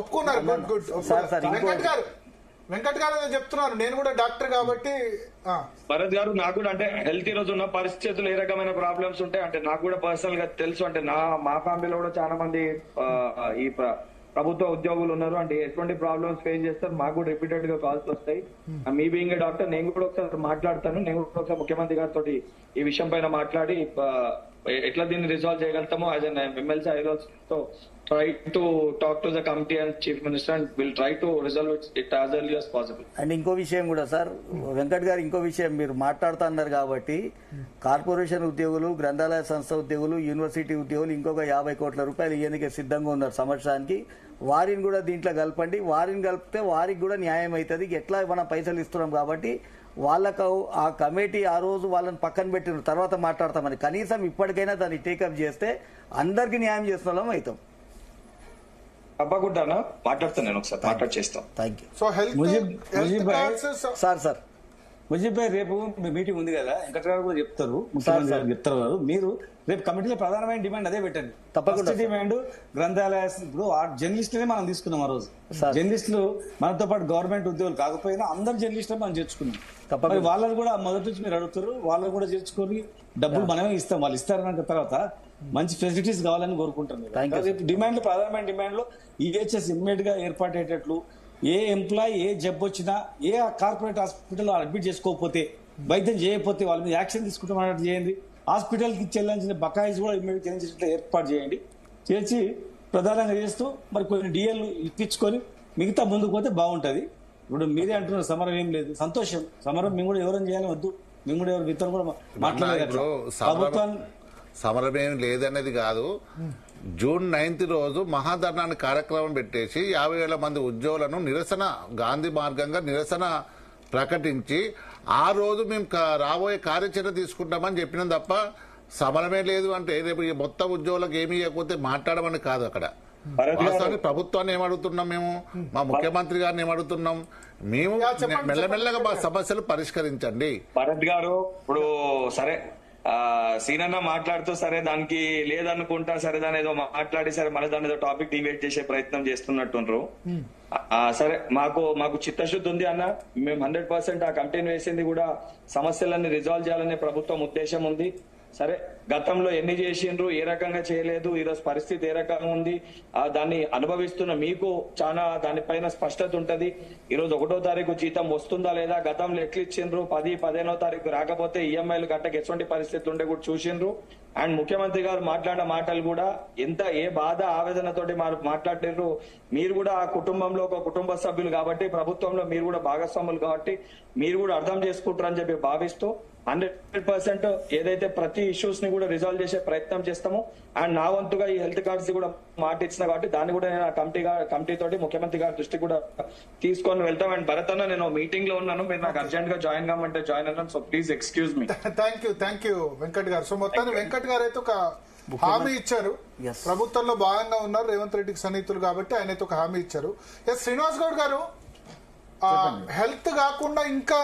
ఒప్పుకున్నారు. Good good. Venkat గారు చెప్తున్నారు, నేను కూడా డాక్టర్ కాబట్టి. భరత్ గారు, నాకు కూడా అంటే హెల్త్ ఈ రోజు ఉన్న పరిస్థితులు ఏ రకమైన ప్రాబ్లమ్స్ ఉంటాయి అంటే నాకు కూడా పర్సనల్ గా తెలుసు. అంటే మా ఫ్యామిలీలో కూడా చాలా మంది ఈ ప్రభుత్వ ఉద్యోగులు ఉన్నారు. అంటే ఎటువంటి ప్రాబ్లమ్స్ ఫేస్ చేస్తారు, మాకు కూడా రిపీటెడ్ గా కాల్స్ వస్తాయి. మీ బీయింగ్ డాక్టర్ నేను కూడా ఒకసారి మాట్లాడతాను. నేను కూడా ఒకసారి ముఖ్యమంత్రి గారితో ఈ విషయం పైన మాట్లాడి ఎట్లా దీన్ని రిజాల్వ్ చేయగలుగుతామో as an MLC I also try to talk to the committee and chief minister and we'll try to resolve it as early as possible. And ఇంకో విషయం కూడా సార్, వెంకట్ గారు ఇంకో విషయం మీరు మాట్లాడుతున్నారు కాబట్టి కార్పొరేషన్ ఉద్యోగులు, గ్రంథాలయ సంస్థ ఉద్యోగులు, యూనివర్సిటీ ఉద్యోగులు ఇంకొక 50 కోట్ల రూపాయలు ఇయ్యేందుకే సిద్ధంగా ఉన్నారు సంవత్సరానికి. వారిని కూడా దీంట్లో కలపండి. వారిని కలిపితే వారికి కూడా న్యాయం అవుతుంది. ఎట్లా మనం పైసలు ఇస్తున్నాం కాబట్టి వాళ్ళకు ఆ కమిటీ ఆ రోజు వాళ్ళని పక్కన పెట్టిన తర్వాత మాట్లాడతామని, కనీసం ఇప్పటికైనా దాన్ని టేకప్ చేస్తే అందరికి న్యాయం చేస్తున్నాం అవుతాం. తప్పకుండా మాట్లాడతాను, నేను ఒకసారి మాట్లాడి చేస్తాను. Thank you. So sir Mujeeb bhai, రేపు మీటింగ్ ఉంది కదా, వెంకట గారు కూడా చెప్తారు, ముఖ్యమంత్రి గారు చెప్తారు. మీరు రేపు కమిటీలో ప్రధానమైన డిమాండ్ అదే పెట్టండి. తప్పకుండా డిమాండ్ గ్రంథాలయ, ఇప్పుడు జర్నలిస్టులనే మనం తీసుకున్నాం ఆ రోజు. జర్నలిస్టులు మనతో పాటు గవర్నమెంట్ ఉద్యోగులు కాకపోయినా అందరు జర్నలిస్టులు మనం చేర్చుకున్నాం. వాళ్ళని కూడా మొదటి నుంచి మీరు అడుగుతారు, వాళ్ళని కూడా చేర్చుకొని డబ్బులు మనమే ఇస్తాం. వాళ్ళు ఇస్తారన్న తర్వాత మంచి ఫెసిలిటీస్ కావాలని కోరుకుంటారు. రేపు డిమాండ్, ప్రధానమైన డిమాండ్ లో ఈహెచ్ఎస్ ఇమ్మీడియట్ గా ఏర్పాటయ్యేటట్లు, ఏ ఎంప్లాయీ ఏ జబ్బు వచ్చినా ఏ కార్పొరేట్ హాస్పిటల్ అడ్మిట్ చేసుకోకపోతే, వైద్యం చేయకపోతే వాళ్ళ మీద యాక్షన్ తీసుకుంటామన్నట్టు చేయండి. హాస్పిటల్ కి చెల్లించిన బకాయిస్ కూడా ఇమ్మీడియట్ చెల్లించేట్లు ఏర్పాటు చేయండి. చేసి ప్రధానంగా చేస్తూ మరి కొన్ని డిఎల్ ఇప్పించుకొని మిగతా ముందుకు పోతే బాగుంటది. ఇప్పుడు మీరే అంటున్నారు సమరం ఏం లేదు, సంతోషం. సమరం మేము కూడా ఎవరైనా చేయాలని వద్దు, మేము కూడా ఎవరు మిత్రులు కూడా మాట్లాడలేదు. ప్రభుత్వాన్ని సమరమేం లేదనేది కాదు. జూన్ 9th రోజు మహాధర్నాన్ని కార్యక్రమం పెట్టేసి 50,000 మంది ఉద్యోగులను నిరసన, గాంధీ మార్గంగా నిరసన ప్రకటించి ఆ రోజు మేము రాబోయే కార్యాచరణ తీసుకుంటామని చెప్పినాం తప్ప సమరమే లేదు అంటే రేపు మొత్తం ఉద్యోగులకు ఏమి ఇవ్వకపోతే మాట్లాడమని కాదు. అక్కడ వాస్తవానికి ప్రభుత్వాన్ని ఏమడుగుతున్నాం, మేము మా ముఖ్యమంత్రి గారిని ఏమడుగుతున్నాం, మేము మెల్లమెల్లగా మా సమస్యలు పరిష్కరించండి. భరత్ గారు, ఇప్పుడు సరే సీనన్న మాట్లాడుతూ సరే దానికి లేదనుకుంటా, సరే దాని ఏదో మాట్లాడి సరే మళ్ళీ దాని ఏదో టాపిక్ డిబేట్ చేసే ప్రయత్నం చేస్తున్నట్టుండ్రు. సరే మాకు చిత్తశుద్ధి ఉంది అన్న. మేము 100% ఆ కమిటీని వేసింది కూడా సమస్యలన్నీ రిజాల్వ్ చేయాలనే ప్రభుత్వం ఉద్దేశం ఉంది. సరే గతంలో ఎన్ని చేసిండ్రు, ఏ రకంగా చేయలేదు, ఈరోజు పరిస్థితి ఏ రకంగా ఉంది, దాన్ని అనుభవిస్తున్న మీకు చాలా దానిపైన స్పష్టత ఉంటది. ఈరోజు 1వ తారీఖు జీతం వస్తుందా లేదా, గతంలో ఎట్లు ఇచ్చిండ్రు, 10, 15వ తారీఖు రాకపోతే ఈఎంఐలు గట్టకి ఎటువంటి పరిస్థితులు ఉండే కూడా చూసిండ్రు. అండ్ ముఖ్యమంత్రి గారు మాట్లాడిన మాటలు కూడా ఏ బాధ ఆవేదనతోటి మాట్లాడినారు. మీరు కూడా ఆ కుటుంబంలో ఒక కుటుంబ సభ్యులు కాబట్టి, ప్రభుత్వంలో మీరు కూడా భాగస్వాములు కాబట్టి మీరు కూడా అర్థం చేసుకుంటారని చెప్పి భావిస్తూ 100% ఏదైతే ప్రతి ఇష్యూస్ ని కూడా రిజాల్వ్ చేసే ప్రయత్నం చేస్తాము. అండ్ నా వంతుగా ఈ హెల్త్ కార్డ్స్ కూడా మాట ఇచ్చిన కాబట్టి దాన్ని కూడా నేను కమిటీ తోటి ముఖ్యమంత్రి గారి దృష్టికి కూడా తీసుకొని వెళ్తాం. అండ్ భరత్ అన్న, నేను మీటింగ్ లో ఉన్నాను, మీరు నాకు అర్జెంట్ గా జాయిన్ కామంటే జాయిన్ అన్నాను. So please excuse me. Thank you Venkat గారు. సో మొత్తాన్ని వెంకట్ గారు అయితే ఒక హామీ ఇచ్చారు, ప్రభుత్వంలో భాగంగా ఉన్నారు, రేవంత్ రెడ్డికి సన్నిహితులు కాబట్టి ఆయన అయితే ఒక హామీ ఇచ్చారు. శ్రీనివాస్ గౌడ్ గారు, హెల్త్ కాకుండా ఇంకా